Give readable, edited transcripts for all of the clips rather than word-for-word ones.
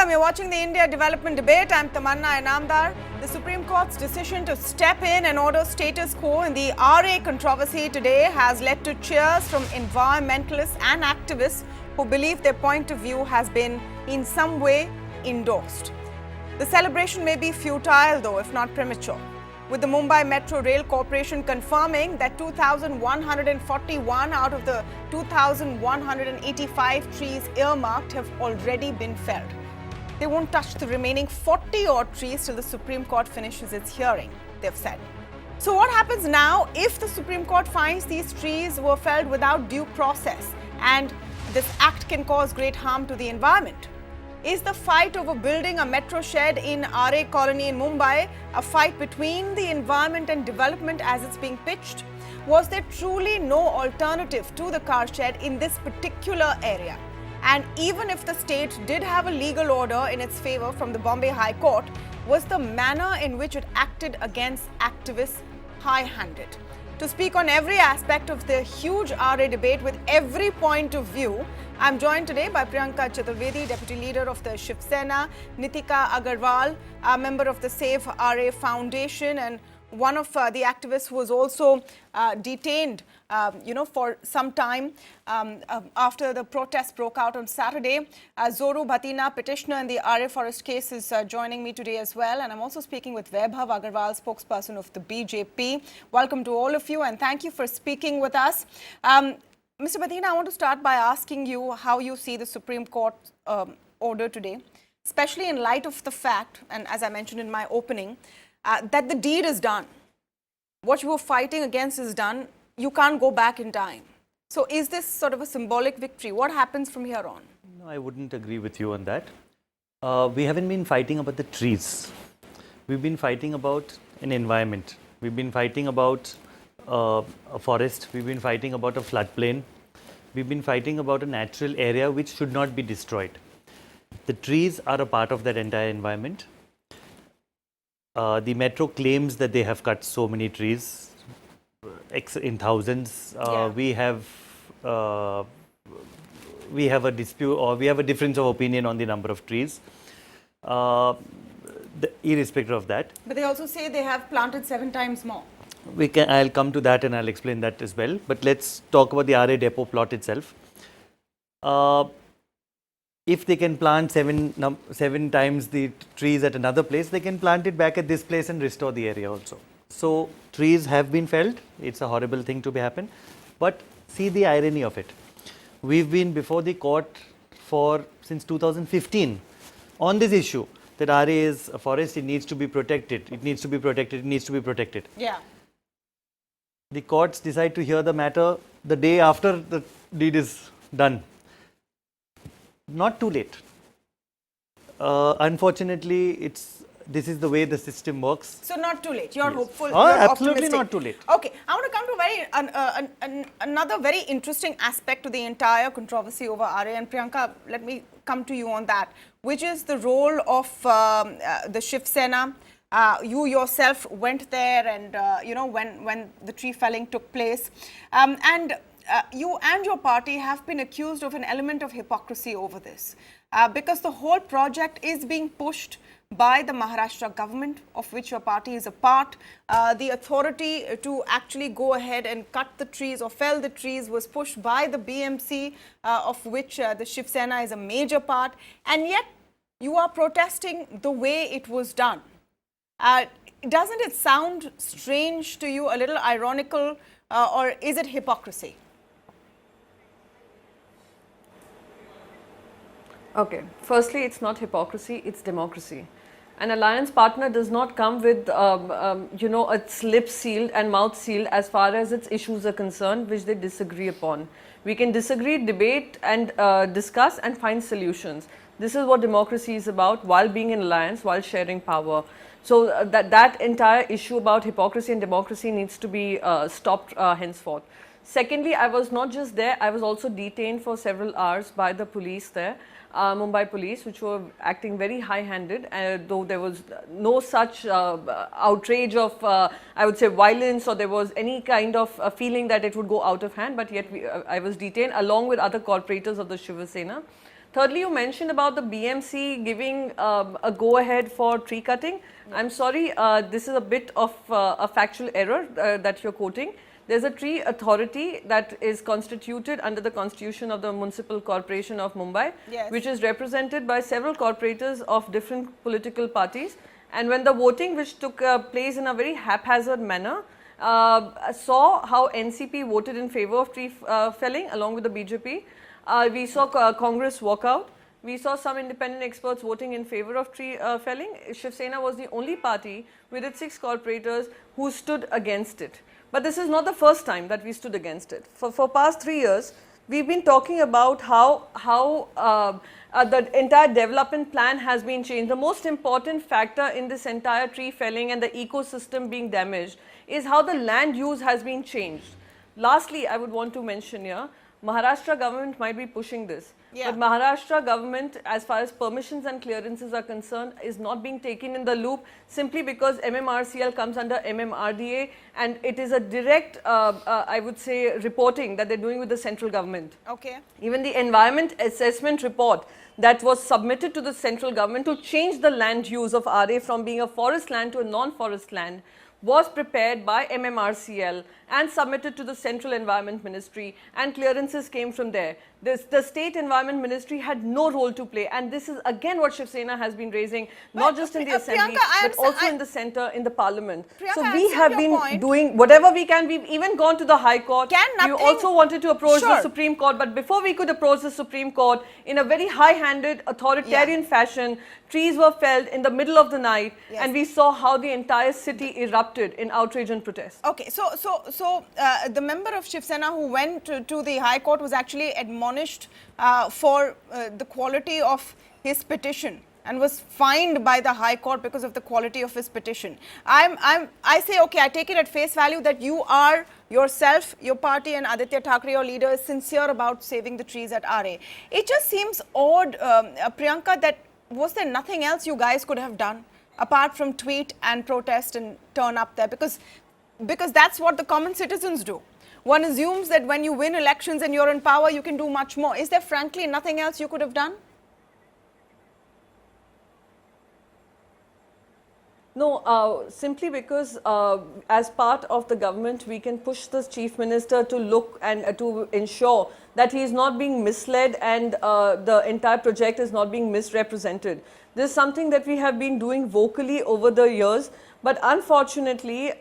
Welcome. You're watching the India Development Debate. I'm Tamanna Inamdar. The Supreme Court's decision to step in and order status quo in the Aarey controversy today has led to cheers from environmentalists and activists who believe their point of view has been in some way endorsed. The celebration may be futile though, if not premature, with the Mumbai Metro Rail Corporation confirming that 2,141 out of the 2,185 trees earmarked have already been felled. They won't touch the remaining 40-odd trees till the Supreme Court finishes its hearing, they've said. So what happens now if the Supreme Court finds these trees were felled without due process and this act can cause great harm to the environment? Is the fight over building a metro shed in Aarey colony in Mumbai a fight between the environment and development as it's being pitched? Was there truly no alternative to the car shed in this particular area? And even if the state did have a legal order in its favor from the Bombay High Court, was the manner in which it acted against activists high-handed? To speak on every aspect of the huge Aarey debate with every point of view, I'm joined today by Priyanka Chaturvedi, Deputy Leader of the Shiv Sena, Nitika Agarwal, a member of the Save Aarey Foundation and one of the activists who was also detained for some time after the protest broke out on Saturday. Zoru Bhatina, petitioner in the Aarey Forest case, is joining me today as well. And I'm also speaking with Vaibhav Agarwal, spokesperson of the BJP. Welcome to all of you and thank you for speaking with us. Mr. Bhatina, I want to start by asking you how you see the Supreme Court order today, especially in light of the fact, and as I mentioned in my opening, that the deed is done. What you were fighting against is done. You can't go back in time. So is this sort of a symbolic victory? What happens from here on? No, I wouldn't agree with you on that. We haven't been fighting about the trees. We've been fighting about an environment. We've been fighting about a forest. We've been fighting about a floodplain. We've been fighting about a natural area which should not be destroyed. The trees are a part of that entire environment. The metro claims that they have cut so many trees, in thousands. We have a dispute, or we have a difference of opinion on the number of trees, irrespective of that. But they also say they have planted 7 times more. I'll come to that and I'll explain that as well. But let's talk about the Aarey depot plot itself. If they can plant 7 times the trees at another place, they can plant it back at this place and restore the area also. So trees have been felled. It's a horrible thing to happen. But see the irony of it. We've been before the court since 2015 on this issue that Aarey is a forest. It needs to be protected. It needs to be protected. It needs to be protected. Yeah. The courts decide to hear the matter the day after the deed is done. Not too late. Unfortunately, this is the way the system works. So not too late. You're hopeful. Oh, you're absolutely optimistic. not too late. Okay, I want to come to another very interesting aspect to the entire controversy over Aarey. And Priyanka, let me come to you on that, which is the role of the Shiv Sena. You yourself went there, and when the tree felling took place, you and your party have been accused of an element of hypocrisy over this, because the whole project is being pushed by the Maharashtra government, of which your party is a part. The authority to actually go ahead and cut the trees or fell the trees was pushed by the BMC, of which the Shiv Sena is a major part, and yet you are protesting the way it was done. Doesn't it sound strange to you, a little ironical, or is it hypocrisy? Okay, firstly, it's not hypocrisy, it's democracy. An alliance partner does not come with, its lips sealed and mouth sealed as far as its issues are concerned, which they disagree upon. We can disagree, debate and discuss and find solutions. This is what democracy is about, while being in alliance, while sharing power. So that entire issue about hypocrisy and democracy needs to be stopped henceforth. Secondly, I was not just there, I was also detained for several hours by the police there. Mumbai police, which were acting very high-handed, though there was no such outrage of, I would say, violence, or there was any kind of feeling that it would go out of hand, but yet I was detained along with other corporators of the Shiv Sena. Thirdly, you mentioned about the BMC giving a go-ahead for tree cutting. I'm sorry, this is a bit of a factual error that you're quoting. There's a tree authority that is constituted under the constitution of the Municipal Corporation of Mumbai, Yes. which is represented by several corporators of different political parties. And when the voting, which took place in a very haphazard manner, saw how NCP voted in favor of tree felling along with the BJP. We saw Congress walk out. We saw some independent experts voting in favor of tree felling. Shiv Sena was the only party with its 6 corporators who stood against it. But this is not the first time that we stood against it. For past 3 years, we've been talking about how the entire development plan has been changed. The most important factor in this entire tree felling and the ecosystem being damaged is how the land use has been changed. Lastly, I would want to mention here, Maharashtra government might be pushing this. Yeah. But Maharashtra government, as far as permissions and clearances are concerned, is not being taken in the loop simply because MMRCL comes under MMRDA, and it is a direct, I would say, reporting that they're doing with the central government. Okay. Even the environment assessment report that was submitted to the central government to change the land use of Aarey from being a forest land to a non-forest land was prepared by MMRCL and submitted to the Central Environment Ministry, and clearances came from there. The State Environment Ministry had no role to play, and this is again what Shiv Sena has been raising, not just in the assembly, but also in the centre, in the parliament. Priyanka, So I we accept have your been point. doing whatever we can. We've even gone to the High Court. We also wanted to approach the Sure. Supreme Court, but before we could approach the Supreme Court, in a very high-handed, authoritarian fashion, trees were felled in the middle of the night, and we saw how the entire city erupted in outrage and protest. Okay, so the member of Shiv Sena who went to the High Court was actually admonished for the quality of his petition and was fined by the High Court because of the quality of his petition. I say, okay, I take it at face value that you are yourself, your party and Aditya Thackeray, your leader, is sincere about saving the trees at Aarey. It just seems odd, Priyanka, that was there nothing else you guys could have done apart from tweet and protest and turn up there? Because that's what the common citizens do. One assumes that when you win elections and you're in power, you can do much more. Is there frankly nothing else you could have done? No, simply because as part of the government, we can push the Chief Minister to look and to ensure that he is not being misled and the entire project is not being misrepresented. This is something that we have been doing vocally over the years, but unfortunately,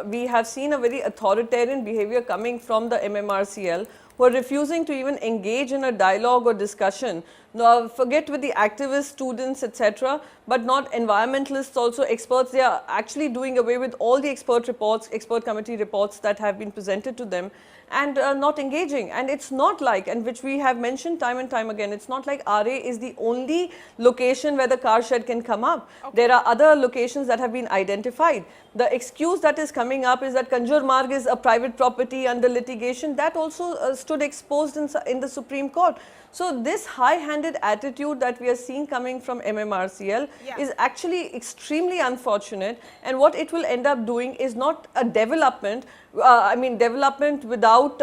we have seen a very authoritarian behavior coming from the MMRCL, who are refusing to even engage in a dialogue or discussion. No, forget with the activists, students, etc., but not environmentalists, also experts. They are actually doing away with all the expert reports, expert committee reports that have been presented to them, and not engaging. And it's not like, and which we have mentioned time and time again, it's not like Aarey is the only location where the car shed can come up. Okay. There are other locations that have been identified. The excuse that is coming up is that Kanjur Marg is a private property under litigation. That also stood exposed in the Supreme Court. So this high-handed attitude that we are seeing coming from MMRCL is actually extremely unfortunate, and what it will end up doing is not a development, development without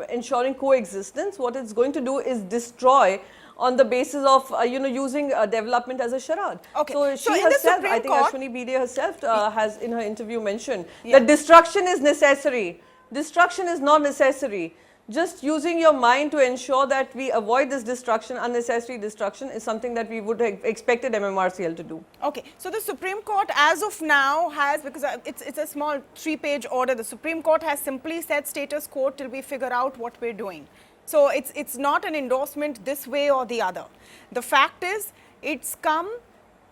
ensuring coexistence. What it's going to do is destroy on the basis of using development as a charade. Okay. So she herself, I think Ashwini Bide herself has in her interview mentioned that destruction is necessary. Destruction is not necessary. Just using your mind to ensure that we avoid this destruction, unnecessary destruction, is something that we would have expected MMRCL to do. Okay, so the Supreme Court as of now has, because it's a small 3-page order, the Supreme Court has simply said status quo till we figure out what we're doing. So it's not an endorsement this way or the other. The fact is, it's come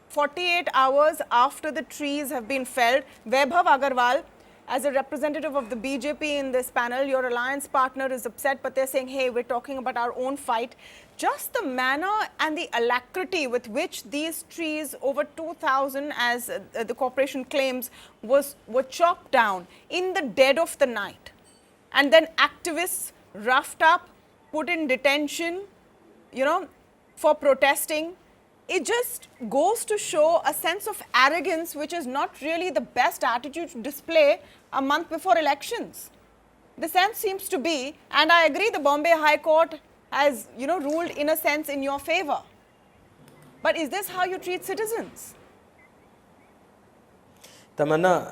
48 hours after the trees have been felled. Vaibhav Agarwal, as a representative of the BJP in this panel, your alliance partner is upset, but they're saying, hey, we're talking about our own fight. Just the manner and the alacrity with which these trees, over 2,000 as the corporation claims, were chopped down in the dead of the night. And then activists roughed up, put in detention, for protesting. It just goes to show a sense of arrogance, which is not really the best attitude to display a month before elections. The sense seems to be, and I agree, the Bombay High Court has, ruled in a sense in your favor. But is this how you treat citizens? Tamanna,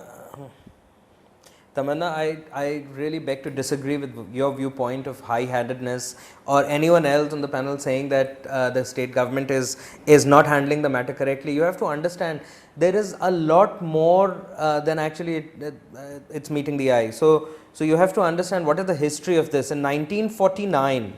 I really beg to disagree with your viewpoint of high-handedness or anyone else on the panel saying that the state government is not handling the matter correctly. You have to understand there is a lot more than actually it's meeting the eye. So you have to understand what is the history of this. In 1949,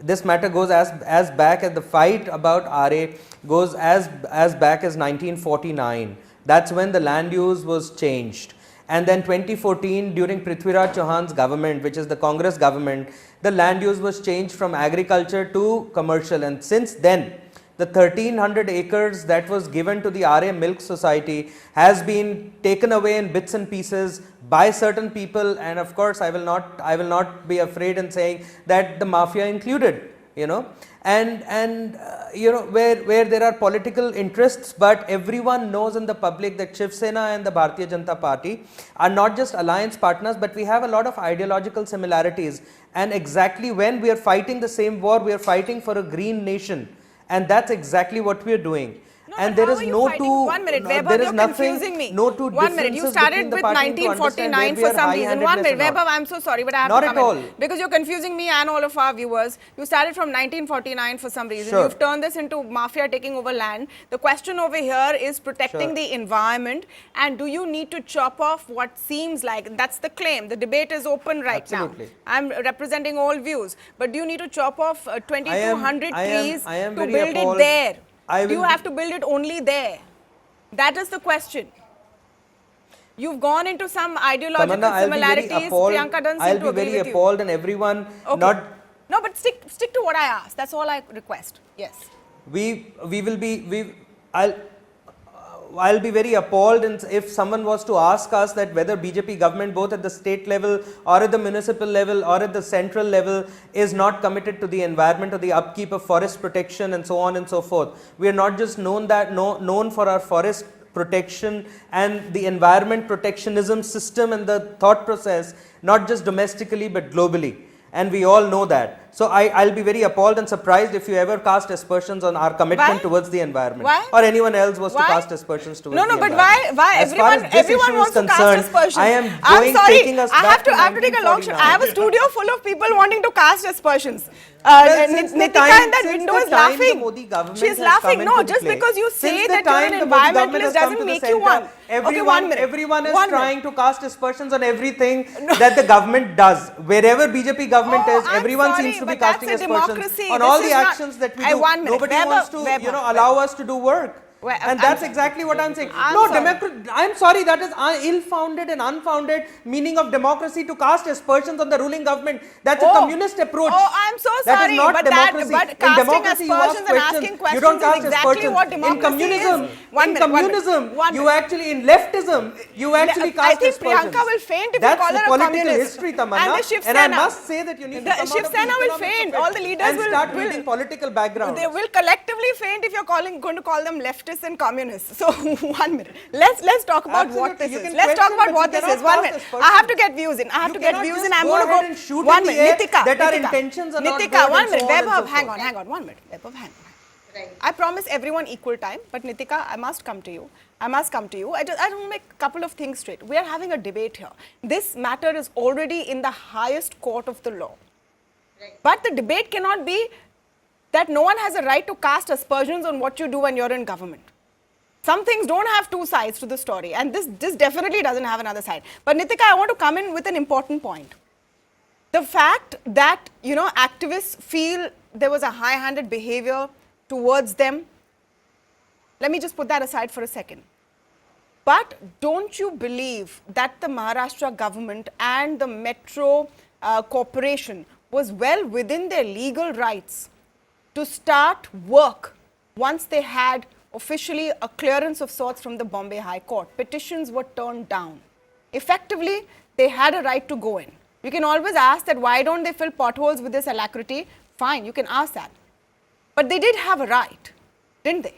this matter goes as back as the fight about Aarey goes as back as 1949. That's when the land use was changed. And then 2014, during Prithviraj Chauhan's government, which is the Congress government, the land use was changed from agriculture to commercial. And since then, the 1300 acres that was given to the Aarey Milk Society has been taken away in bits and pieces by certain people. And of course, I will not be afraid in saying that the mafia included, and where there are political interests, but everyone knows in the public that Shiv Sena and the Bharatiya Janata Party are not just alliance partners, but we have a lot of ideological similarities. And exactly when we are fighting the same war, we are fighting for a green nation, and that's exactly what we are doing. No, and but there how is are you no fighting? two. 1 minute, no, Vaibhav, there is you're nothing. confusing me. No two 1 minute, you differences started between the with party to understand 1949 where we for are some reason. 1 minute, high-handedness or Vaibhav, not. I'm so sorry, but I have Not to at come in. all. Because you're confusing me and all of our viewers. You started from 1949 for some reason. Sure. You've turned this into mafia taking over land. The question over here is protecting Sure. the environment, and do you need to chop off what seems like, that's the claim. The debate is open right Absolutely. now. I'm representing all views. But do you need to chop off 2200 trees to very build it appalled. there? I Do you will have to build it only there? That is the question. You've gone into some ideological Tamanna, similarities. Priyanka doesn't seem I'll to be agree very with appalled, and everyone you. not. No, but stick to what I asked. That's all I request. Yes. We will be I'll be very appalled if someone was to ask us that whether BJP government, both at the state level or at the municipal level or at the central level, is not committed to the environment or the upkeep of forest protection and so on and so forth. We are not just known for our forest protection and the environment protectionism system and the thought process, not just domestically but globally. And we all know that. So I'll be very appalled and surprised if you ever cast aspersions on our commitment towards the environment. Why? Or anyone else was to Why? cast aspersions towards No, the but environment. why As far as this everyone issue wants is to cast concerned, aspersions? I am I'm sorry. taking us I back have to take a long shot. I have a 1949. studio full of people wanting to cast aspersions. Since the Nitika time- in that since window the is time the laughing. Modi government She's has laughing. come No, into just play. because you Since say the that time you're the an Modi government environmentalist has come doesn't to the make you center, one. Okay, 1 minute. Everyone is 1 minute. trying to cast aspersions on everything that the government does. Wherever BJP government Oh, is, I'm everyone sorry, seems to be but that's casting a aspersions democracy. on This all is the not- actions that we Hey, do. 1 minute. Nobody Vaibhav, wants to, Vaibhav. allow us to do work. Well, And I'm that's sorry. exactly what I'm saying. I'm sorry. I'm sorry, that is ill-founded and unfounded meaning of democracy to cast aspersions on the ruling government. That's a communist approach. Oh, I'm so That sorry, is not but democracy. but In casting democracy, you ask aspersions and asking questions. questions You don't is cast exactly aspersions. what democracy In communism, is. 1 minute, 1 minute. communism, 1 you minute. actually, in leftism, you actually I cast think aspersions. Priyanka will faint if That's you call the her a political communist. history, Tamanna. And the Shiv And I Sena. must say that you need to come Shiv out of the Sena will economics of faint. it All the leaders and will start reading political background. They will collectively faint if you're going to call them leftists and communists. So 1 minute. Let's talk about what this Absolutely. You is. can Let's talk question, about but what you this is. cannot 1 cast minute. aspersions. I have to get views in. I have You to get cannot views just in. I'm go going to ahead go and shoot 1 in the minute. air Nitika, that our Nitika. intentions are not Nitika, good 1 and so minute. on and Vaibhav, so hang forth. on. 1 minute. Vaibhav, hang on. Right. I promise everyone equal time, but Nitika, I must come to you. I don't want to make a couple of things straight. We are having a debate here. This matter is already in the highest court of the law. Right. But the debate cannot be that no one has a right to cast aspersions on what you do when you're in government. Some things don't have two sides to the story, and this definitely doesn't have another side. But Nitika, I want to come in with an important point. The fact that, activists feel there was a high-handed behavior towards them, let me just put that aside for a second. But don't you believe that the Maharashtra government and the Metro Corporation was well within their legal rights to start work once they had officially a clearance of sorts from the Bombay High Court? Petitions were turned down. Effectively, they had a right to go in. You can always ask that why don't they fill potholes with this alacrity? Fine, you can ask that. But they did have a right, didn't they?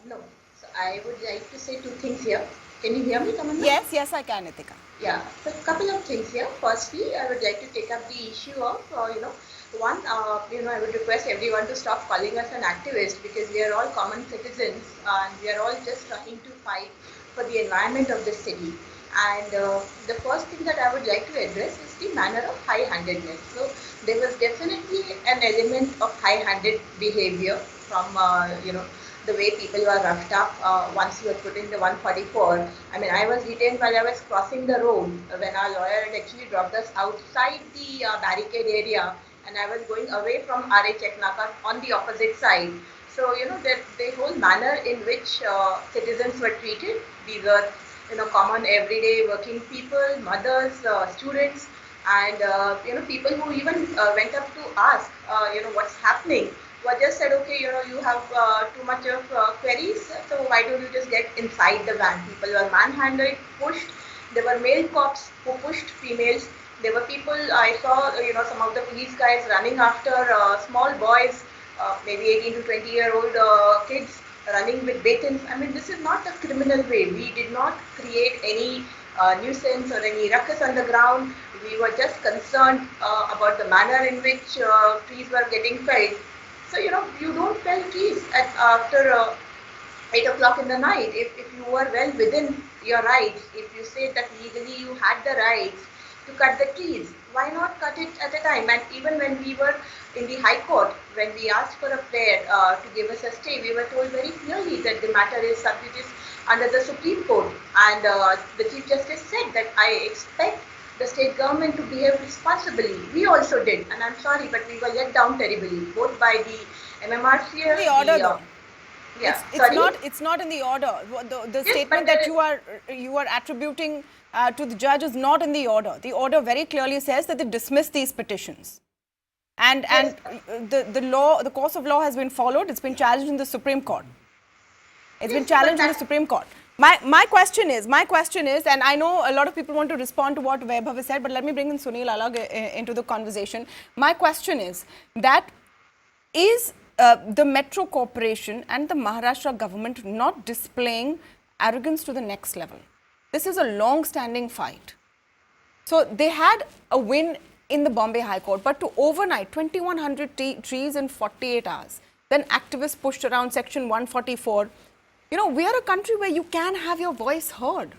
No. So I would like to say two things here. Can you hear me, Tamanna? Yes, I can, Nitika. Yeah. So a couple of things here. Firstly, I would like to take up the issue of, One, I would request everyone to stop calling us an activist, because we are all common citizens and we are all just trying to fight for the environment of the city. And the first thing that I would like to address is the manner of high-handedness. So there was definitely an element of high-handed behavior from, the way people were roughed up once you were put in the 144. I mean, I was detained while I was crossing the road when our lawyer had actually dropped us outside the barricade area, and I was going away from Aarey on the opposite side. So, the whole manner in which citizens were treated, these were, common everyday working people, mothers, students, and, people who even went up to ask, what's happening, were just said, okay, you have too much of queries, so why don't you just get inside the van? People were manhandled, pushed. There were male cops who pushed females. There were people, I saw, some of the police guys running after small boys, maybe 18 to 20-year-old kids running with batons. I mean, this is not a criminal way. We did not create any nuisance or any ruckus on the ground. We were just concerned about the manner in which trees were getting felled. So, you don't fell trees after 8 o'clock in the night. If you were well within your rights, if you say that legally you had the rights to cut the trees, why not cut it at a time? And even when we were in the High Court, when we asked for a prayer to give us a stay, we were told very clearly that the matter is sub judice under the Supreme Court. And the Chief Justice said that I expect the state government to behave responsibly. We also did, and I'm sorry, but we were let down terribly, both by the MMRC. The order, though. Yeah, it's not in the order. The Yes, statement that you are attributing to the judge is not in the order. The order very clearly says that they dismiss these petitions, and the course of law has been followed. It's been challenged in the Supreme Court. It's been challenged in the Supreme Court. My question is, and I know a lot of people want to respond to what Vaibhav has said, but let me bring in Sunil Alag into the conversation. My question is that is the Metro Corporation and the Maharashtra government not displaying arrogance to the next level? This is a long-standing fight. So they had a win in the Bombay High Court, but to overnight 2,100 trees in 48 hours, then activists pushed around Section 144. We are a country where you can have your voice heard.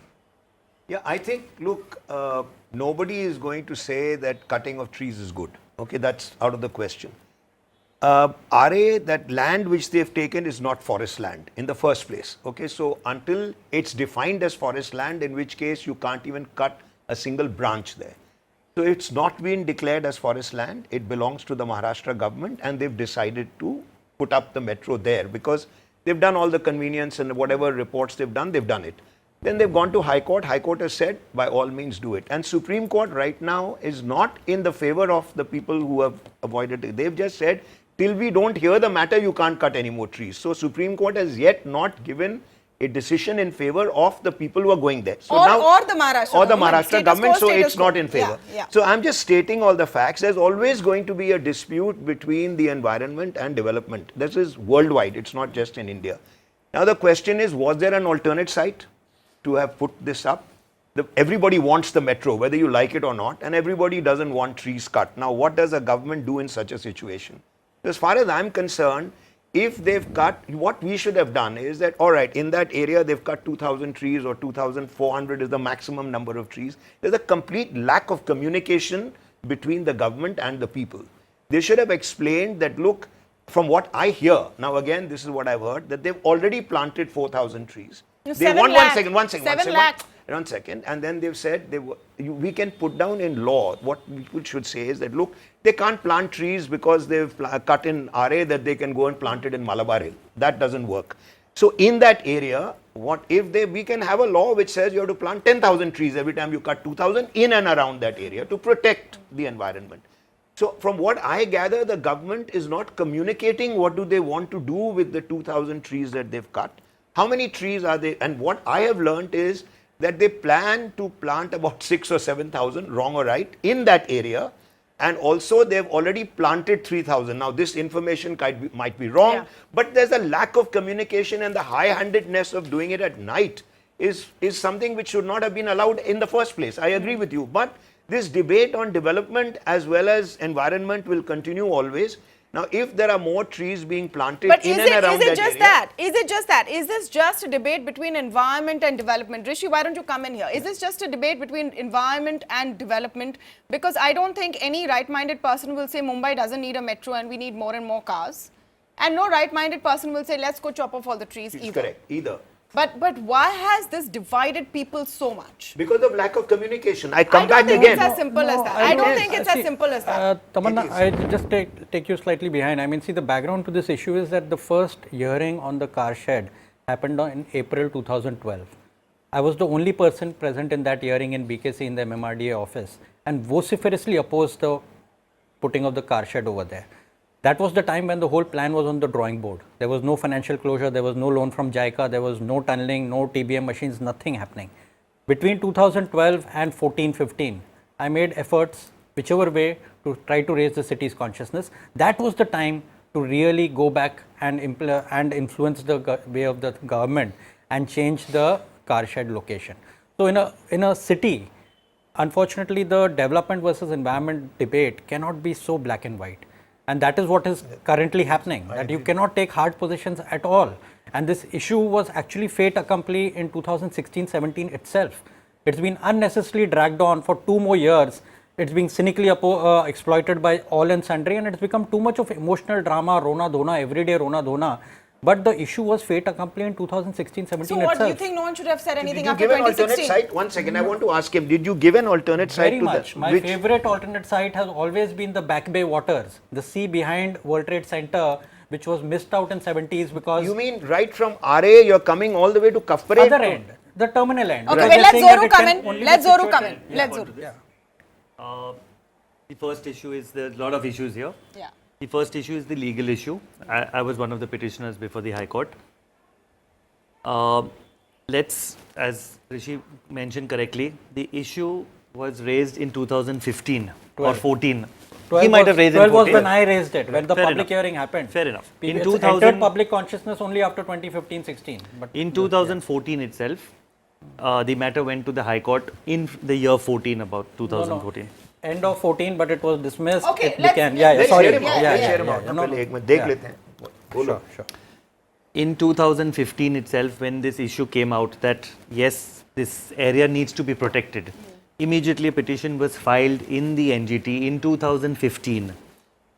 Yeah, I think, look, nobody is going to say that cutting of trees is good. Okay, that's out of the question. Aarey, that land which they've taken is not forest land in the first place. Okay, so until it's defined as forest land, in which case you can't even cut a single branch there. So it's not been declared as forest land. It belongs to the Maharashtra government, and they've decided to put up the metro there because they've done all the convenience and whatever reports they've done it. Then they've gone to High Court. High Court has said, by all means do it. And Supreme Court right now is not in the favor of the people who have avoided it. They've just said, till we don't hear the matter, you can't cut any more trees. So Supreme Court has yet not given a decision in favor of the people who are going there. So or the Maharashtra government, so it's not in favor. Yeah. So I'm just stating all the facts. There's always going to be a dispute between the environment and development. This is worldwide, it's not just in India. Now the question is, was there an alternate site to have put this up? Everybody wants the metro, whether you like it or not, and everybody doesn't want trees cut. Now what does a government do in such a situation? As far as I'm concerned, if they've cut, what we should have done is that, all right, in that area they've cut 2,000 trees or 2,400 is the maximum number of trees. There's a complete lack of communication between the government and the people. They should have explained that, look, from what I hear, now again, this is what I've heard, that they've already planted 4,000 trees. They want 1 second, and then they've said we can put down in law. What people should say is that, look, they can't plant trees because they've cut in Aarey, that they can go and plant it in Malabar Hill. That doesn't work. So in that area, we can have a law which says you have to plant 10,000 trees every time you cut 2,000 in and around that area to protect the environment. So from what I gather, the government is not communicating what do they want to do with the 2,000 trees that they've cut. How many trees are they? And what I have learned is that they plan to plant about 6,000 or 7,000, wrong or right, in that area. And also they've already planted 3,000. Now this information might be wrong, but there's a lack of communication, and the high-handedness of doing it at night is something which should not have been allowed in the first place. I agree with you, but this debate on development as well as environment will continue always. Now, if there are more trees being planted But in is and it, around is it that just area, that? Is it just that? Is this just a debate between environment and development? Rishi, why don't you come in here? Is this just a debate between environment and development? Because I don't think any right-minded person will say Mumbai doesn't need a metro and we need more and more cars. And no right-minded person will say let's go chop off all the trees it's either. correct, either. But why has this divided people so much? Because of lack of communication. I I come don't back think again. it's as simple as that. I don't think it's as simple as that. Tamanna, It is. I just take you slightly behind. I mean, see, the background to this issue is that the first hearing on the car shed happened in April 2012. I was the only person present in that hearing in BKC in the MMRDA office and vociferously opposed the putting of the car shed over there. That was the time when the whole plan was on the drawing board. There was no financial closure, there was no loan from JICA, there was no tunneling, no TBM machines, nothing happening. Between 2012 and 14-15, I made efforts, whichever way, to try to raise the city's consciousness. That was the time to really go back and influence the way of the government and change the car shed location. So in a city, unfortunately, the development versus environment debate cannot be so black and white. And that is what is currently happening, that you cannot take hard positions at all. And this issue was actually fait accompli in 2016-17 itself. It's been unnecessarily dragged on for 2 more years. It's being cynically exploited by all and sundry, and it's become too much of emotional drama, Rona Dhona, everyday Rona Dhona. But the issue was fait accompli in 2016-17 So itself. what, do you think no one should have said Did anything you after give an alternate 2016? site? One second, I want to ask him, did you give an alternate site Very to much. the... My favorite alternate site has always been the Back Bay waters, the sea behind World Trade Center, which was missed out in 70s because You mean right from Aarey, you're coming all the way to Kafre? other end, the terminal end. Okay, Because wait, they're let saying that Zoru it come can in. only Let be Zoru situated- come in. Yeah. Let Zoru. Yeah. The first issue is there's a lot of issues here. Yeah. The first issue is the legal issue. I was one of the petitioners before the High Court. Let's, as Rishi mentioned correctly, the issue was raised in 2015 or 14. He might have raised it in 12 was 14. when I raised it, when the Fair public enough. hearing happened. Fair enough. In It's 2000 entered public consciousness only after 2015-16. But In 2014 itself, the matter went to the High Court in the year 14, about 2014. end of 14, but it was dismissed. Okay, it let's- began. Let's Sorry. hear him out. Yeah, Let's yeah, hear him yeah, out. yeah. No, No, एक minute देख yeah. लेते हैं. बोलो. Sure. In 2015 itself, when this issue came out that yes, this area needs to be protected, immediately a petition was filed in the NGT in 2015.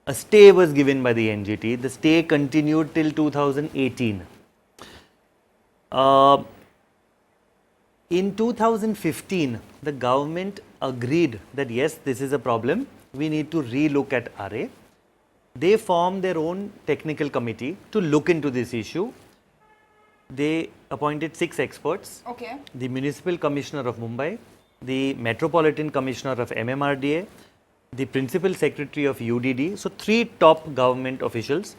A stay was given by the NGT. The stay continued till 2018. In 2015, the government agreed that yes, this is a problem. We need to relook at Aarey. They formed their own technical committee to look into this issue. They appointed 6 experts. Okay. The Municipal Commissioner of Mumbai, the Metropolitan Commissioner of MMRDA, the Principal Secretary of UDD, so 3 top government officials,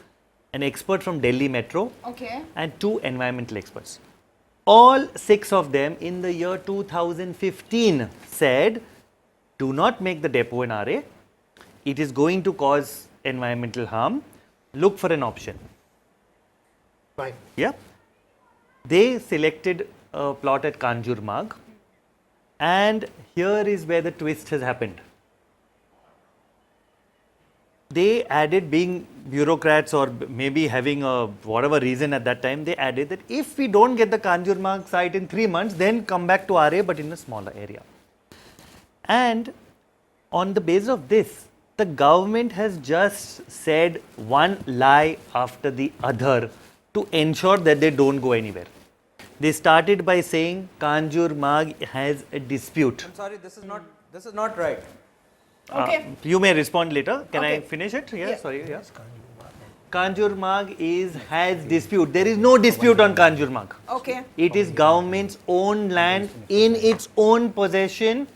an expert from Delhi Metro, Okay. and 2 environmental experts. All 6 of them in the year 2015 said, do not make the depot in Aarey. It is going to cause environmental harm. Look for an option. Fine. Yeah. They selected a plot at Kanjur Marg, and here is where the twist has happened. They added, being bureaucrats or maybe having a whatever reason at that time, they added that if we don't get the Kanjur Marg site in 3 months, then come back to Aarey but in a smaller area. And on the basis of this, the government has just said one lie after the other to ensure that they don't go anywhere. They started by saying Kanjur Marg has a dispute. I'm sorry, this is not right. Okay. You may respond later. Can I Okay. finish it? Yeah, Yeah. sorry. Yeah. Kanjur Marg has dispute. There is no dispute on Kanjur Marg. Okay. It is government's own land in its own possession,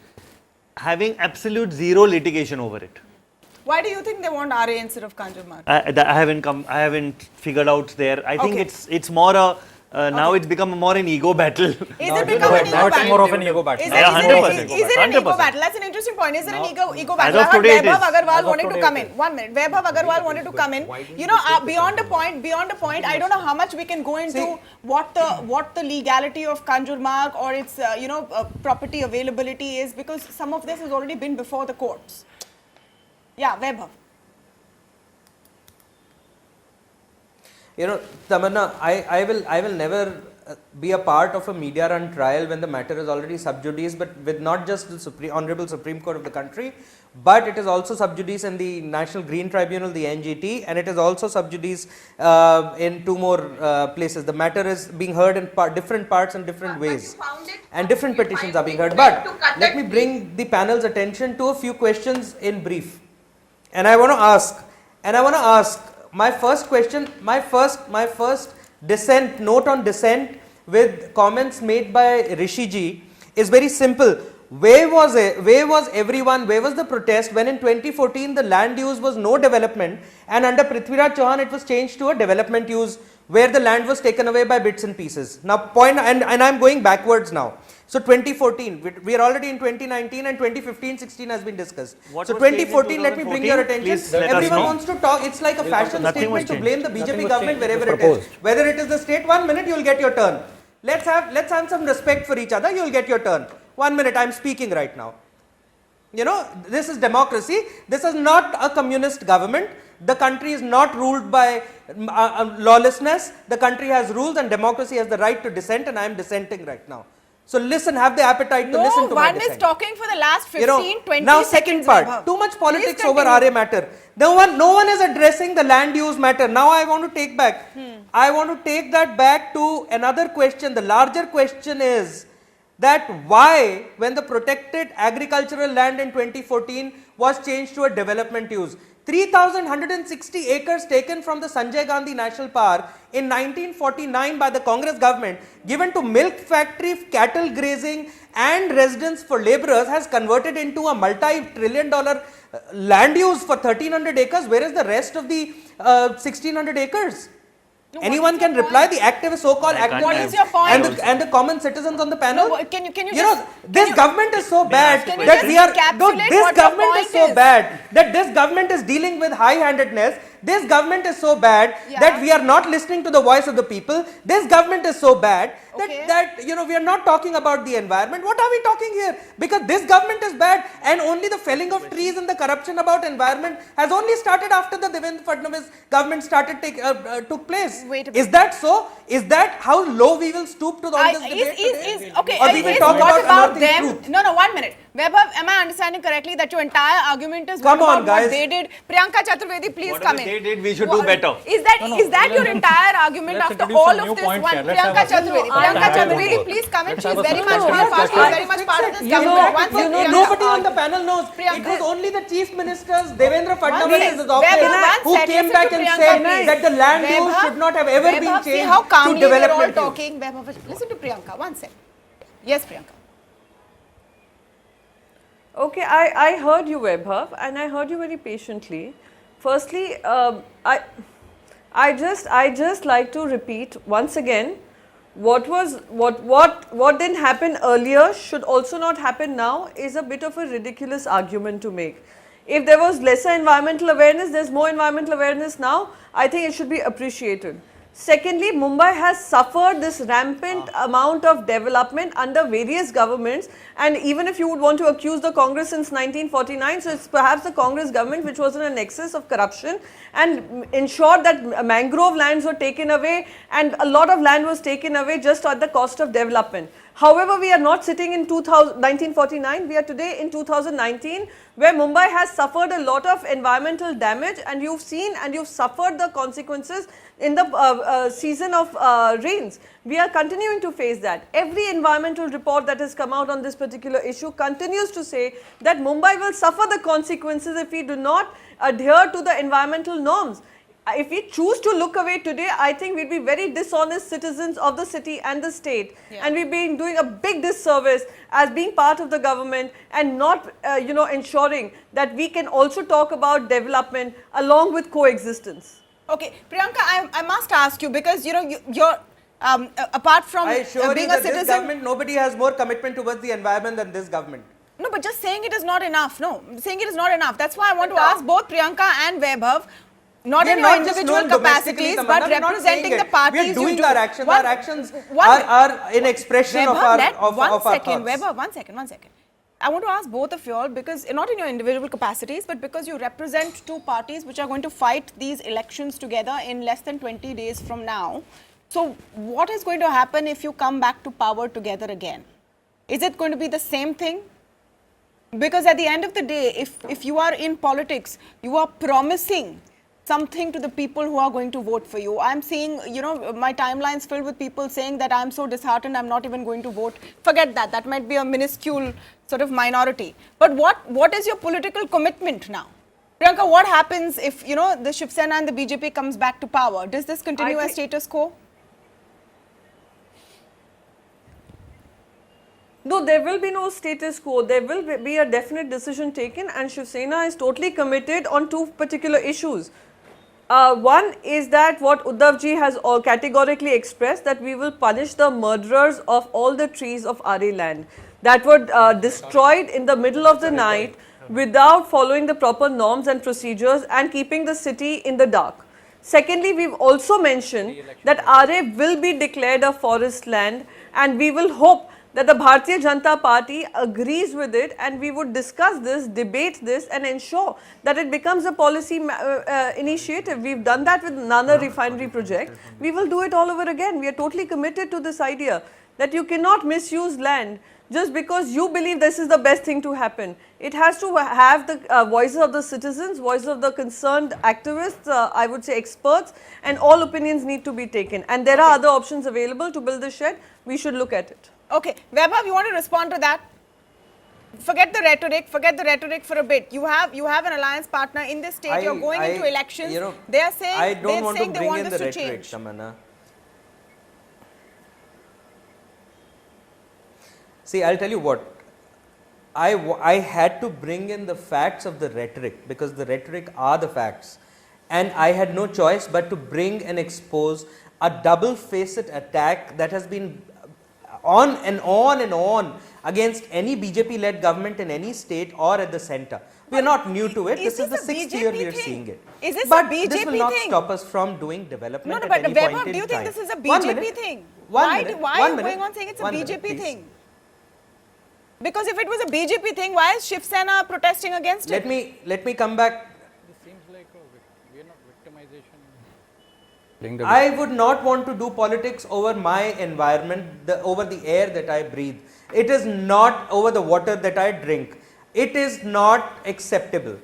having absolute zero litigation over it. Why do you think they want Aarey instead of Kanjur Marg? I haven't figured out there. I think Okay. it's more a Now it's become more an ego battle. Is it become an ego Now it's battle? more of an ego battle. Is Yeah, it 100%. an ego 100%. battle? That's an interesting point. Is it an ego As battle? of I heard today it Vaibhav is. Agarwal As of wanted to today come it in. 1 minute. Vaibhav Agarwal wanted to come in. You know, beyond a point, I don't know how much we can go into what the legality of Kanjurmarg or its property availability is, because some of this has already been before the courts. Yeah, Vaibhav. Tamanna, I will never be a part of a media run trial when the matter is already sub judice, but with not just the Honorable Supreme Court of the country, but it is also sub judice in the National Green Tribunal, the NGT, and it is also sub judice in 2 more places. The matter is being heard in different parts and different ways, and different petitions are being heard. But let me bring the panel's attention to a few questions in brief. And I want to ask, my first question, my first note on dissent with comments made by Rishi ji is very simple. Where was everyone, where was the protest when in 2014 the land use was no development, and under Prithviraj Chauhan it was changed to a development use where the land was taken away by bits and pieces. Now and I'm going backwards now. So 2014, we are already in 2019, and 2015-16 has been discussed. What so was changed in 2014, let me bring your 2014? attention. Please let us Everyone know. wants to talk. It's like a fashion Nothing was statement to changed. blame the Nothing BJP was government changed. It was wherever it is. proposed. Whether it is the state, 1 minute you will get your turn. Let's have some respect for each other. You will get your turn. 1 minute, I'm speaking right now. This is democracy. This is not a communist government. The country is not ruled by lawlessness. The country has rules, and democracy has the right to dissent, and I am dissenting right now. So listen, have the appetite to listen to my one dissent. is talking for the last 15, 20 now seconds. second part, Vaibhav. too much politics Please over continue. Aarey matter. No one is addressing the land use matter. Now I want to take back. I want to take that back to another question. The larger question is that why, when the protected agricultural land in 2014 was changed to a development use, 3,160 acres taken from the Sanjay Gandhi National Park in 1949 by the Congress government, given to milk factory, cattle grazing and residence for laborers, has converted into a multi-trillion-dollar land use for 1,300 acres. Where is the rest of the 1,600 acres? No, Anyone what is can your reply, point? the activists, so-called I can't What activists is your point? and the common citizens on the panel. No, can you You just- know, this government is so bad Can you that just we are, encapsulate this what your government is point so is? bad that this government is dealing with high-handedness. This government is so bad Yeah. that we are not listening to the voice of the people. This government is so bad Okay. that we are not talking about the environment. What are we talking here? Because this government is bad, and only the felling of trees and the corruption about environment has only started after the Devendra Fadnavis government took place. Wait a Is that so? Is that how low we will stoop to this debate today? Okay, Or we will talk what about unearthing them? truth? No, 1 minute. Vaibhav, am I understanding correctly that your entire argument is Come what on, about what guys. they did? Priyanka Chaturvedi, please Whatever come in. they did, we should do better. Is that your entire argument Let's after introduce all some of new this points one? here. Let's have Priyanka a- Chaturvedi. No, Priyanka I- Chaturvedi, please come in. Let's She's have a very much substantive part of discussion. very much part of this You government. know- One second, Priyanka. Nobody on the panel knows. Priyanka. It was only the chief ministers, Devendra Please. Fadnavis, his Vaibhav, office, one who second, came listen back to and Priyanka, said please. that the land use Vaibhav, should not have ever been Vaibhav, see changed how to calmly we're all development use. talking. Vaibhav, listen to Priyanka. 1 second. Yes, Priyanka. Okay, I heard you, Vaibhav, and I heard you very patiently. Firstly, I just like to repeat once again, what didn't happen earlier should also not happen now is a bit of a ridiculous argument to make. If there was lesser environmental awareness, there's more environmental awareness now. I think it should be appreciated. Secondly, Mumbai has suffered this rampant amount of development under various governments, and even if you would want to accuse the Congress since 1949, so it's perhaps the Congress government which was in a nexus of corruption and ensured that mangrove lands were taken away and a lot of land was taken away just at the cost of development. However, we are not sitting in 1949, we are today in 2019, where Mumbai has suffered a lot of environmental damage, and you've seen and you've suffered the consequences in the season of rains. We are continuing to face that. Every environmental report that has come out on this particular issue continues to say that Mumbai will suffer the consequences if we do not adhere to the environmental norms. If we choose to look away today, I think we'd be very dishonest citizens of the city and the state, and we've been doing a big disservice as being part of the government and not ensuring that we can also talk about development along with coexistence. Okay, Priyanka, I must ask you, because you're apart from I assure being you a that this citizen. government, nobody has more commitment towards the environment than this government. No, but just saying it is not enough. No, saying it is not enough. That's why I want to ask both Priyanka and Vaibhav, not We are in your not just individual known domestically, capacities, Tamanna, but we are not saying representing the it. parties We are doing you do. our actions. One- Our actions one- are in expression of our one our second, thoughts. Vaibhav, one second. I want to ask both of you all, because not in your individual capacities, but because you represent two parties which are going to fight these elections together in less than 20 days from now. So what is going to happen if you come back to power together again? Is it going to be the same thing? Because at the end of the day, if you are in politics, you are promising something to the people who are going to vote for you. I'm seeing, my timeline's filled with people saying that I'm so disheartened, I'm not even going to vote. Forget that. That might be a minuscule sort of minority. But what is your political commitment now? Priyanka, what happens if, the Shiv Sena and the BJP comes back to power? Does this continue as status quo? No, there will be no status quo. There will be a definite decision taken, and Shiv Sena is totally committed on two particular issues. One is that what Uddhav ji has all categorically expressed, that we will punish the murderers of all the trees of Aarey land that were destroyed in the middle of the night without following the proper norms and procedures and keeping the city in the dark. Secondly, we've also mentioned that Aarey will be declared a forest land, and we will hope that the Bharatiya Janata Party agrees with it, and we would discuss this, debate this, and ensure that it becomes a policy initiative. We've done that with Nana refinery project. We will do it all over again. We are totally committed to this idea that you cannot misuse land just because you believe this is the best thing to happen. It has to have the voices of the citizens, voices of the concerned activists, I would say experts, and all opinions need to be taken. And there are other options available to build the shed. We should look at it. Okay, Vaibhav, you want to respond to that? Forget the rhetoric for a bit. You have an alliance partner in this state. You're going into elections. They are saying I don't want to they bring want in this the to rhetoric, change. Tamanna. See, I'll tell you what. I had to bring in the facts of the rhetoric, because the rhetoric are the facts, and I had no choice but to bring and expose a double-faced attack that has been on and on and on against any BJP-led government in any state or at the center. We are not new to it. This is the 6th year we are seeing it. Is this but a BJP this will not thing? stop us from doing development No, at but any Vaibhav, point in do you think time. this is a 1 BJP minute. thing? 1 Why minute. are 1 you minute. going on saying it's a 1 minute, BJP please. thing? Because if it was a BJP thing, why is Shiv Sena protesting against it? Let me come back. This seems like we are not victimization. I would not want to do politics over my environment, over the air that I breathe. It is not over the water that I drink. It is not acceptable.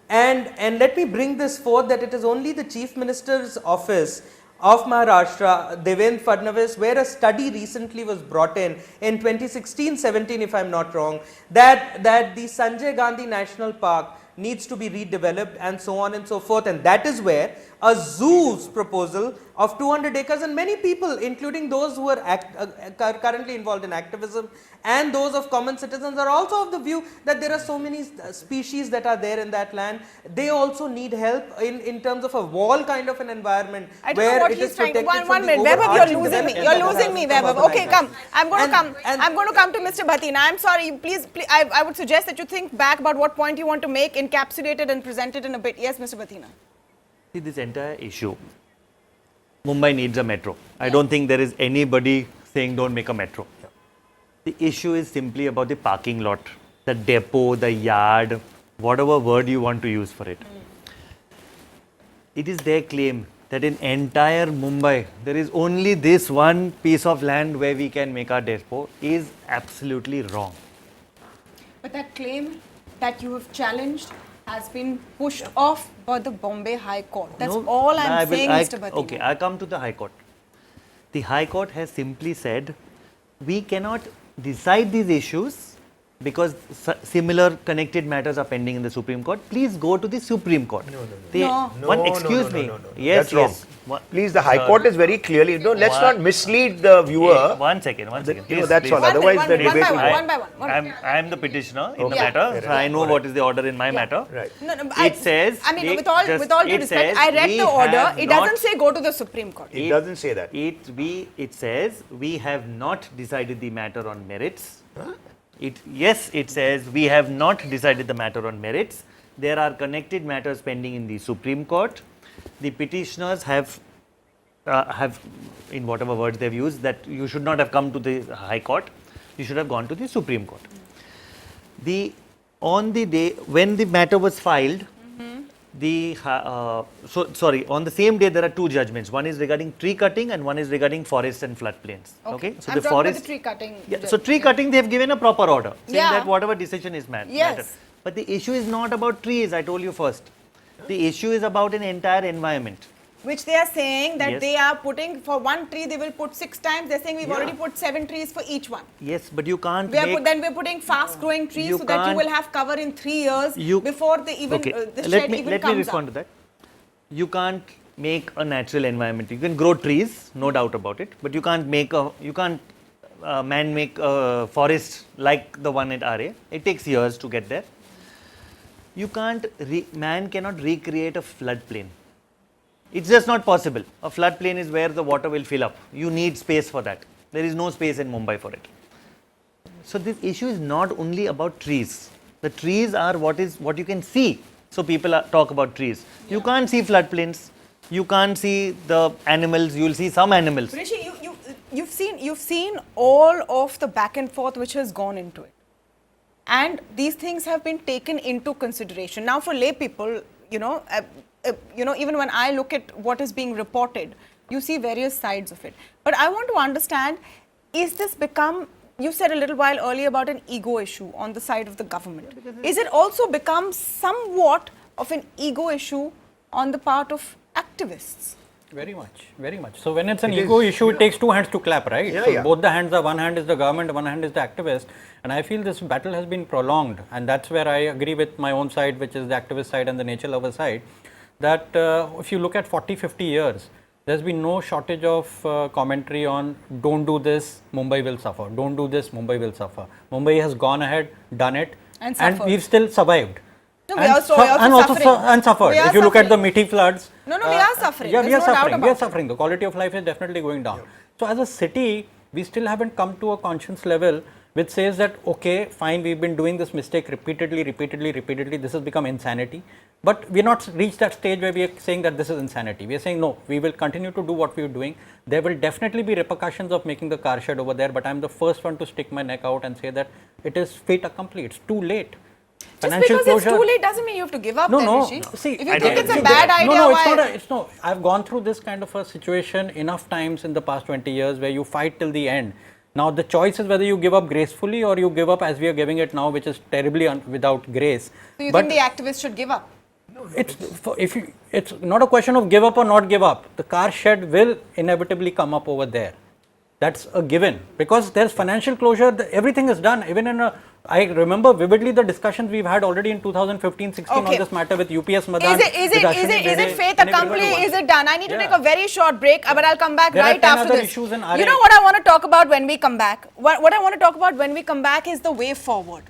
And let me bring this forth, that it is only the Chief Minister's office of Maharashtra, Devendra Fadnavis, where a study recently was brought in 2016-17, if I am not wrong, that the Sanjay Gandhi National Park needs to be redeveloped and so on and so forth, and that is where a zoo's proposal of 200 acres, and many people, including those who are currently involved in activism and those of common citizens, are also of the view that there are so many species that are there in that land. They also need help in terms of a wall kind of an environment where it is protected from One the minute, Vaibhav, overarching you're losing me. development You're that losing me, has come Vaibhav. over Okay, like come. that. I'm going to come to Mr. Bhatina. I'm sorry. Please, I would suggest that you think back about what point you want to make, encapsulate it and present it in a bit. Yes, Mr. Bhatina. See, this entire issue, Mumbai needs a metro. I don't think there is anybody saying don't make a metro. The issue is simply about the parking lot, the depot, the yard, whatever word you want to use for it. It is their claim that in entire Mumbai, there is only this one piece of land where we can make our depot is absolutely wrong. But that claim that you have challenged has been pushed off by the Bombay High Court. That's all I'm saying, Mr. Bhatina. Okay, I come to the High Court. The High Court has simply said, we cannot decide these issues because similar connected matters are pending in the Supreme Court. Please go to the Supreme Court. Excuse me. Yes, That's wrong. yes. Please, the High Court is very clearly. No, let's not mislead the viewer. One second. Please, That's all. please. Otherwise, the debate will one by one. I am the petitioner in the matter, so I know what is the order in my matter. Right. No, It says. I mean, with all due respect, I read the order. It doesn't say go to the Supreme Court. It doesn't say that. It says we have not decided the matter on merits. Yes, it says we have not decided the matter on merits. There are connected matters pending in the Supreme Court. The petitioners have, in whatever words they've used, that you should not have come to the High Court. You should have gone to the Supreme Court. On the day when the matter was filed, on the same day there are two judgments. One is regarding tree cutting and one is regarding forest and floodplains. Okay. So I'm talking about the tree cutting. Yeah, so tree cutting, they have given a proper order saying Yeah. that whatever decision is matter. But the issue is not about trees, I told you first. The issue is about an entire environment. Which they are saying that Yes. they are putting, for one tree they will put 6 times. They're saying we've already put 7 trees for each one. Yes, but you can't Then we're putting fast growing trees You so that you can't- will have cover in 3 years before the even Okay, the let shed me even let comes me respond up. to that. You can't make a natural environment. You can grow trees, no doubt about it, but you can't make a man make a forest like the one at Aarey. It takes years to get there. Man cannot recreate a floodplain. It's just not possible. A floodplain is where the water will fill up. You need space for that. There is no space in Mumbai for it. So this issue is not only about trees. The trees are what you can see. So people talk about trees. You can't see floodplains. You can't see the animals. You will see some animals. Rishi, you've seen all of the back and forth which has gone into it. And these things have been taken into consideration. Now for lay people, even when I look at what is being reported, you see various sides of it. But I want to understand, is this become, you said a little while earlier about an ego issue on the side of the government. Is it also become somewhat of an ego issue on the part of activists? Very much, very much. So when it's an ego issue, it takes two hands to clap, right? Yeah, so yeah. both the hands are, one hand is the government, one hand is the activist. And I feel this battle has been prolonged. And that's where I agree with my own side, which is the activist side and the nature lover side, that if you look at 40, 50 years, there's been no shortage of commentary on don't do this, Mumbai will suffer. Don't do this, Mumbai will suffer. Mumbai has gone ahead, done it, And we've still survived. No, we are also suffering. Suffered. We are If you look at the suffering. Methi floods. No, we are suffering. Yeah, There's we are no doubt suffering. about We are it. suffering. The quality of life is definitely going down. So as a city, we still haven't come to a conscience level which says that, okay, fine, we've been doing this mistake repeatedly, this has become insanity. But we're not reached that stage where we are saying that this is insanity. We are saying, no, we will continue to do what we are doing. There will definitely be repercussions of making the car shed over there, but I'm the first one to stick my neck out and say that it is fait accompli. It's too late. Just because it's too late doesn't mean you have to give up, Rishi. See, if you think it's a bad idea, it's not. I've gone through this kind of a situation enough times in the past 20 years where you fight till the end. Now the choice is whether you give up gracefully or you give up as we are giving it now, which is terribly without grace. So you think the activists should give up? It's not a question of give up or not give up. The car shed will inevitably come up over there. That's a given because there's financial closure. Everything is done. Even I remember vividly the discussions we've had already in 2015-16 on this matter with UPS Madan. Is it fait accompli? Is it done? I need to take a very short break, but I'll come back right after this. You know what I want to talk about when we come back? What I want to talk about when we come back is the way forward.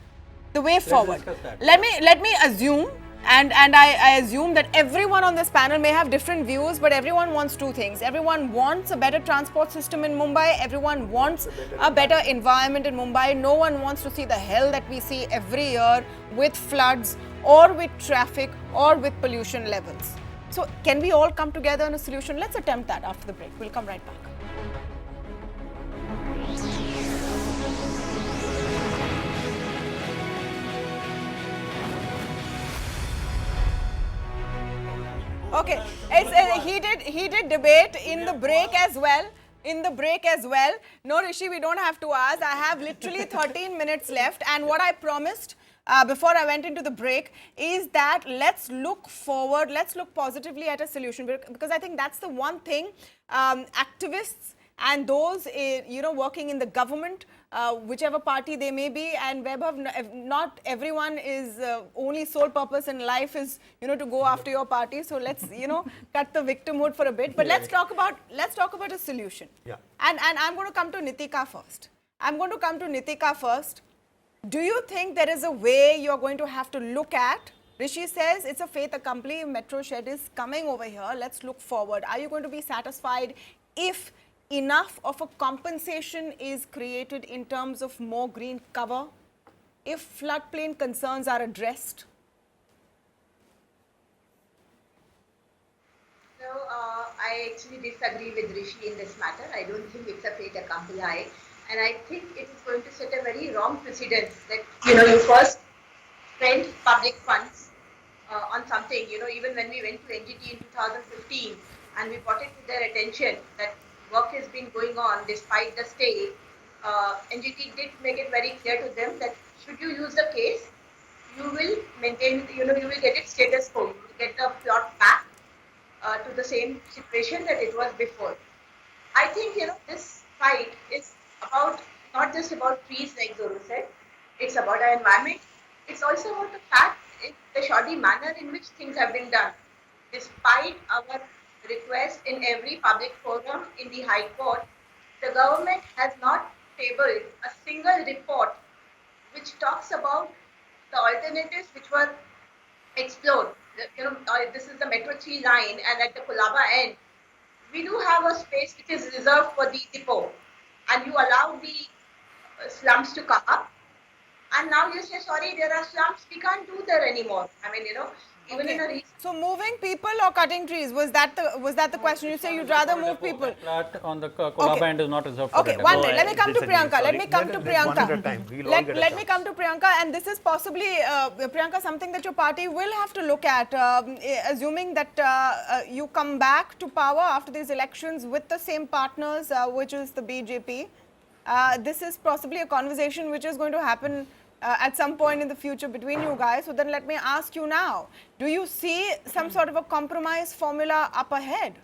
The way forward. Let me assume. And I assume that everyone on this panel may have different views, but everyone wants two things. Everyone wants a better transport system in Mumbai. Everyone wants a better environment in Mumbai. No one wants to see the hell that we see every year with floods or with traffic or with pollution levels. So can we all come together on a solution? Let's attempt that after the break. We'll come right back. Okay, it's a heated debate in the break as well. No, Rishi, we don't have to ask. I have literally 13 minutes left, and what I promised before I went into the break is that let's look forward, let's look positively at a solution, because I think that's the one thing activists and those working in the government, whichever party they may be. And Vaibhav, not everyone is only sole purpose in life is to go after your party. So let's cut the victimhood for a bit. But let's talk about a solution. Yeah. And I'm going to come to Nitika first. Do you think there is a way you're going to have to look at? Rishi says it's a fait accompli, Metro Shed is coming over here, let's look forward. Are you going to be satisfied if enough of a compensation is created in terms of more green cover? If floodplain concerns are addressed? So, I actually disagree with Rishi in this matter. I don't think it's a fait accompli. And I think it is going to set a very wrong precedent that, you first spend public funds on something. Even when we went to NGT in 2015 and we brought it to their attention that work has been going on despite the stay, NGT did make it very clear to them that should you use the case, you will maintain, you will get it status quo, you will get the plot back to the same situation that it was before. I think, this fight is about not just about trees like Zoro said, it's about our environment. It's also about the fact, the shoddy manner in which things have been done. Despite our request in every public forum in the High Court, the government has not tabled a single report which talks about the alternatives which were explored. This is the Metro 3 line, and at the Kolaba end, we do have a space which is reserved for the depot, and you allow the slums to come up. And now you say, sorry, there are slums, we can't do there anymore. I mean, even in a recent... So moving people or cutting trees, was that the question? You say you'd rather move people. That on the Kolaba end is not reserved for Okay, one minute. Let me come to Priyanka. Let me come to One at a Priyanka. time. We'll all get a Let me chance. come to Priyanka, and this is possibly, Priyanka, something that your party will have to look at, assuming that you come back to power after these elections with the same partners, which is the BJP. This is possibly a conversation which is going to happen at some point in the future between you guys. So then let me ask you now, do you see some sort of a compromise formula up ahead?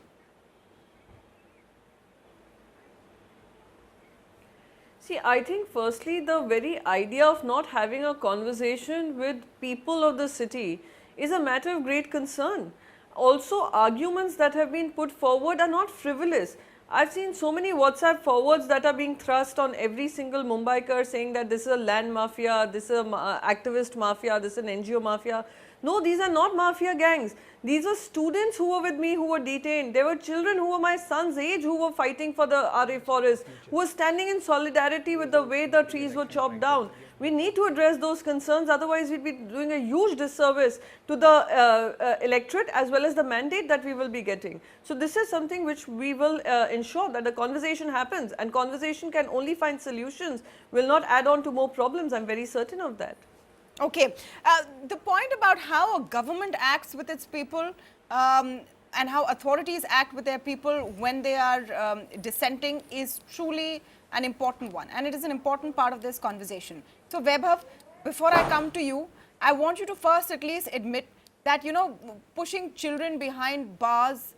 See, I think firstly the very idea of not having a conversation with people of the city is a matter of great concern. Also, arguments that have been put forward are not frivolous. I've seen so many WhatsApp forwards that are being thrust on every single Mumbaiker saying that this is a land mafia, this is an activist mafia, this is an NGO mafia. No, these are not mafia gangs. These were students who were with me who were detained. There were children who were my son's age who were fighting for the Aarey forest, who were standing in solidarity with the way the trees were chopped down. We need to address those concerns, otherwise we'll be doing a huge disservice to the electorate as well as the mandate that we will be getting. So this is something which we will ensure that the conversation happens, and conversation can only find solutions, will not add on to more problems. I'm very certain of that. Okay, the point about how a government acts with its people and how authorities act with their people when they are dissenting is truly an important one, and it is an important part of this conversation. So Vaibhav, before I come to you, I want you to first at least admit that, pushing children behind bars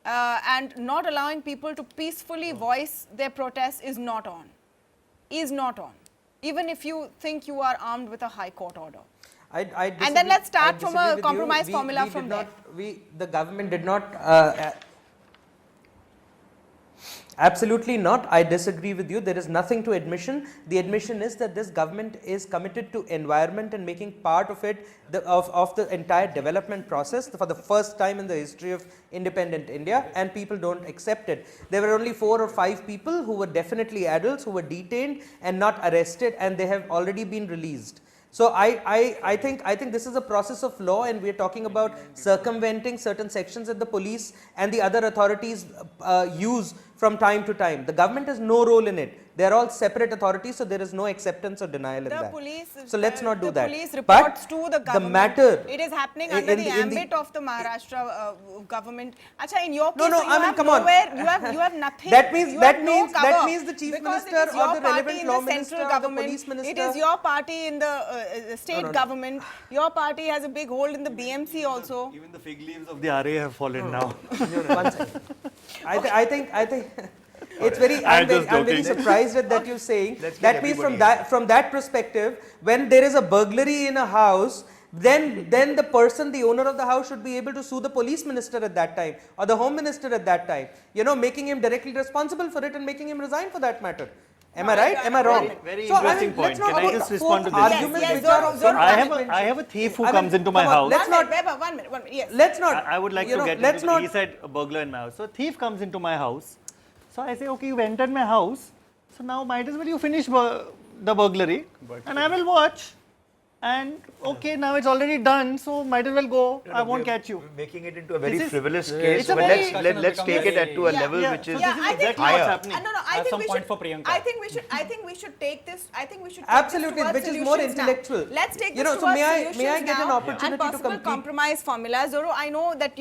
and not allowing people to peacefully voice their protests is not on. Even if you think you are armed with a high court order. And then let's start from a compromise formula from there. The government did not, absolutely not. I disagree with you. There is nothing to admission. The admission is that this government is committed to environment and making part of it, of the entire development process for the first time in the history of independent India, and people don't accept it. There were only 4 or 5 people who were definitely adults who were detained and not arrested, and they have already been released. So I think this is a process of law, and we are talking about circumventing certain sections that the police and the other authorities use from time to time. The government has no role in it. They are all separate authorities, so there is no acceptance or denial in that. Police, so let's not do that. The police reports to the government. The matter, it is happening under the ambit of the Maharashtra government. Acha, in your case, no, you I mean, have come nowhere, on. you have nothing. That means you that have means no that means the chief minister or the relevant law minister or the police minister. It is your party in the state government. Your party has a big hold in the BMC also. Even the fig leaves of the Aarey have fallen now. One second. I think it's very, I'm very surprised at that you're saying. That means from that perspective, when there is a burglary in a house, then the person, the owner of the house should be able to sue the police minister at that time or the home minister at that time, you know, making him directly responsible for it and making him resign for that matter. Am I right? Am I wrong? Very interesting point. Can I just respond to this? Arguments which are I have a thief who comes into my house. Let's not. One minute. Yes. Let's not. I would like to get into it. He said a burglar in my house. So a thief comes into my house. So I say, okay, you've entered my house. So now might as well you finish the burglary and I will watch. And okay, now it's already done, so might as well go. I won't catch you. Making it into a very frivolous case. It's a But very- let's take it to a level which is I think exactly what's happening. I think some we point should. for Priyanka. I think we should take this. I think we should. Take Absolutely, this towards which is more solutions now. intellectual. Let's take You this know, so towards may I solutions get an now opportunity and to possible complete? compromise formulas. Zoro, I know that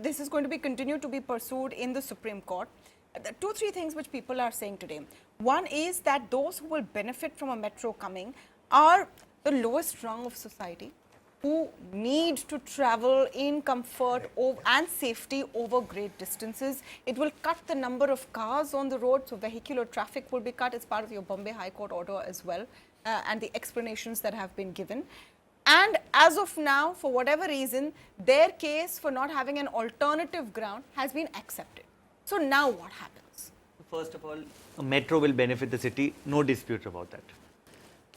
this is going to be continued to be pursued in the Supreme Court. Two, three things which people are saying today. One is that those who will benefit from a metro coming are the lowest rung of society, who need to travel in comfort and safety over great distances. It will cut the number of cars on the road, so vehicular traffic will be cut. It's part of your Bombay High Court order as well, and the explanations that have been given. And as of now, for whatever reason, their case for not having an alternative ground has been accepted. So now what happens? First of all, a metro will benefit the city, no dispute about that.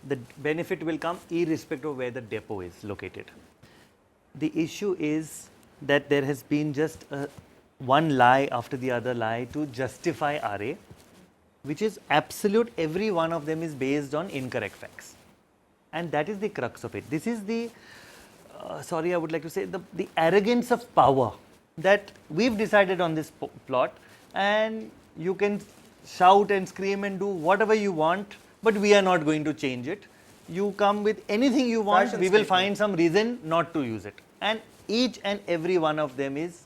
The benefit will come irrespective of where the depot is located. The issue is that there has been just one lie after the other lie to justify Aarey, which is absolute. Every one of them is based on incorrect facts. And that is the crux of it. This is the, I would like to say, the arrogance of power, that we've decided on this plot and you can shout and scream and do whatever you want, but we are not going to change it. You come with anything you want, we will find some reason not to use it. And each and every one of them is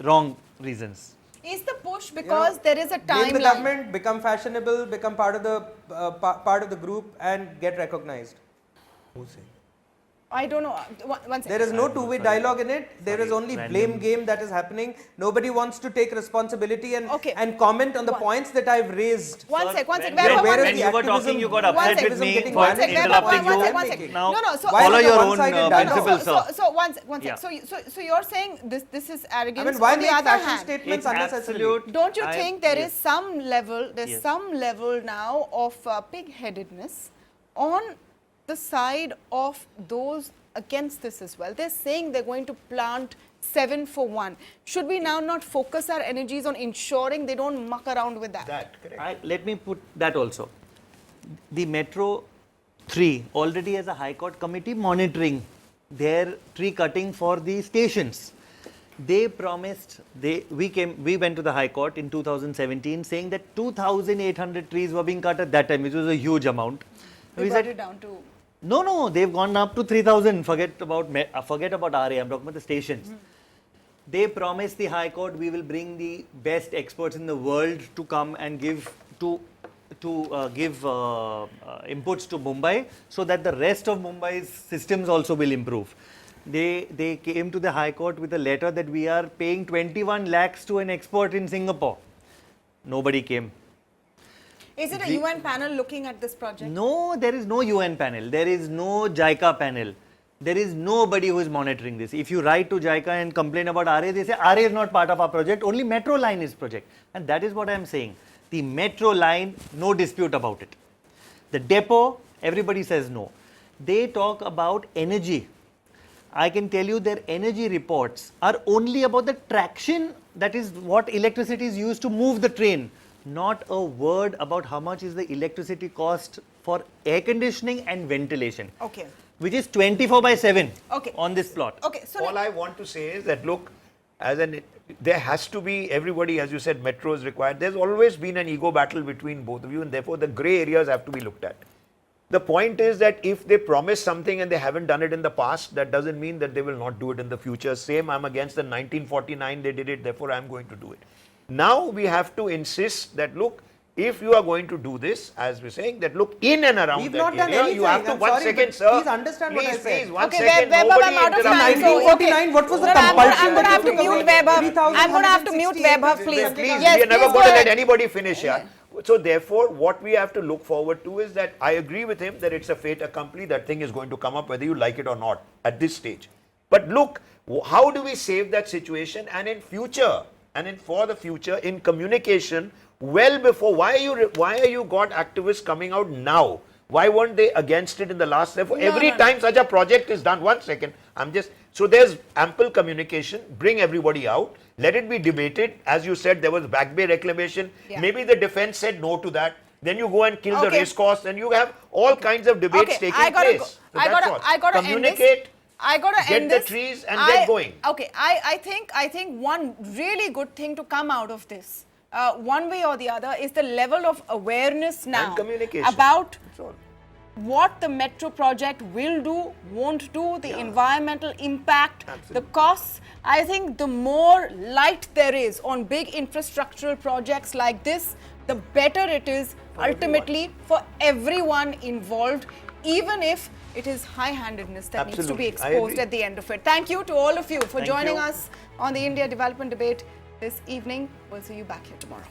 wrong reasons. Is the push because there is a timeline? Blame the government, become fashionable, become part of the group and get recognized. Who's saying? I don't know. One second. There is no two-way dialogue in it. There is only blame game that is happening. Nobody wants to take responsibility and comment on the points that I've raised. One sec. When you were talking, you got upset with me for interrupting you. Now, follow your own principles, sir. So one sec. So you're saying this is arrogance. I mean, why on the make other fashion hand, statements It's unnecessarily? absolute. don't you think there is Yes. some level? There's Yes. some level now of pig-headedness on the side of those against this as well. They're saying they're going to plant 7 for 1. Should we now not focus our energies on ensuring they don't muck around with that? correct. Let me put that also. The Metro 3 already has a High Court committee monitoring their tree cutting for the stations. They promised, we went to the High Court in 2017 saying that 2,800 trees were being cut at that time, which was a huge amount. We brought it down to... No, they've gone up to 3,000. Forget about Aarey, I'm talking about the stations. They promised the High Court, we will bring the best experts in the world to come and give inputs to Mumbai, so that the rest of Mumbai's systems also will improve. They came to the High Court with a letter that we are paying 21 lakhs to an expert in Singapore. Nobody came. Is it a UN panel looking at this project? No, there is no UN panel. There is no JICA panel. There is nobody who is monitoring this. If you write to JICA and complain about Aarey, they say Aarey is not part of our project, only metro line is project. And that is what I am saying. The metro line, no dispute about it. The depot, everybody says no. They talk about energy. I can tell you their energy reports are only about the traction, that is what electricity is used to move the train. Not a word about how much is the electricity cost for air conditioning and ventilation. Okay. Which is 24/7 Okay. on this plot. Okay, so All I want to say is that, look, there has to be, everybody, as you said, metro is required. There's always been an ego battle between both of you, and therefore the grey areas have to be looked at. The point is that if they promise something and they haven't done it in the past, that doesn't mean that they will not do it in the future. Same, I'm against the 1949, they did it, therefore I'm going to do it. Now we have to insist that, look, if you are going to do this, as we're saying, that look in and around We've that not done area, you have to, anything. I'm one sorry, second, but sir. please understand what I said. Please, one Okay, second. Webber, Nobody I'm out of interrupt. time. In So, 1949, what was the I'm compulsion? going to have to mute Webber. I'm going to have to mute Webber, please. Please, Yes, we are never please going to go let ahead. anybody finish here. So therefore, what we have to look forward to is that I agree with him that it's a fait accompli. That thing is going to come up whether you like it or not at this stage. But look, how do we save that situation? And in future, for the future, in communication, well before, why are you got activists coming out now? Why weren't they against it in the last step? Every time such a project is done, one second, so there's ample communication, bring everybody out, let it be debated. As you said, there was Back Bay reclamation. Yeah. Maybe the defense said no to that. Then you go and kill the Okay. race course, and you have all kinds of debates taking place. So that's all. I gotta end this. Communicate, I gotta get end the this. trees and get going. Okay, I think one really good thing to come out of this, one way or the other, is the level of awareness now And communication. about That's all. what the metro project will do, won't do, the environmental impact, the costs. I think the more light there is on big infrastructural projects like this, the better it is ultimately for everyone involved, even if it is high-handedness that needs to be Absolutely. I exposed agree. at the end of it. Thank you to all of you for Thank joining you. us on the India Development Debate this evening. We'll see you back here tomorrow.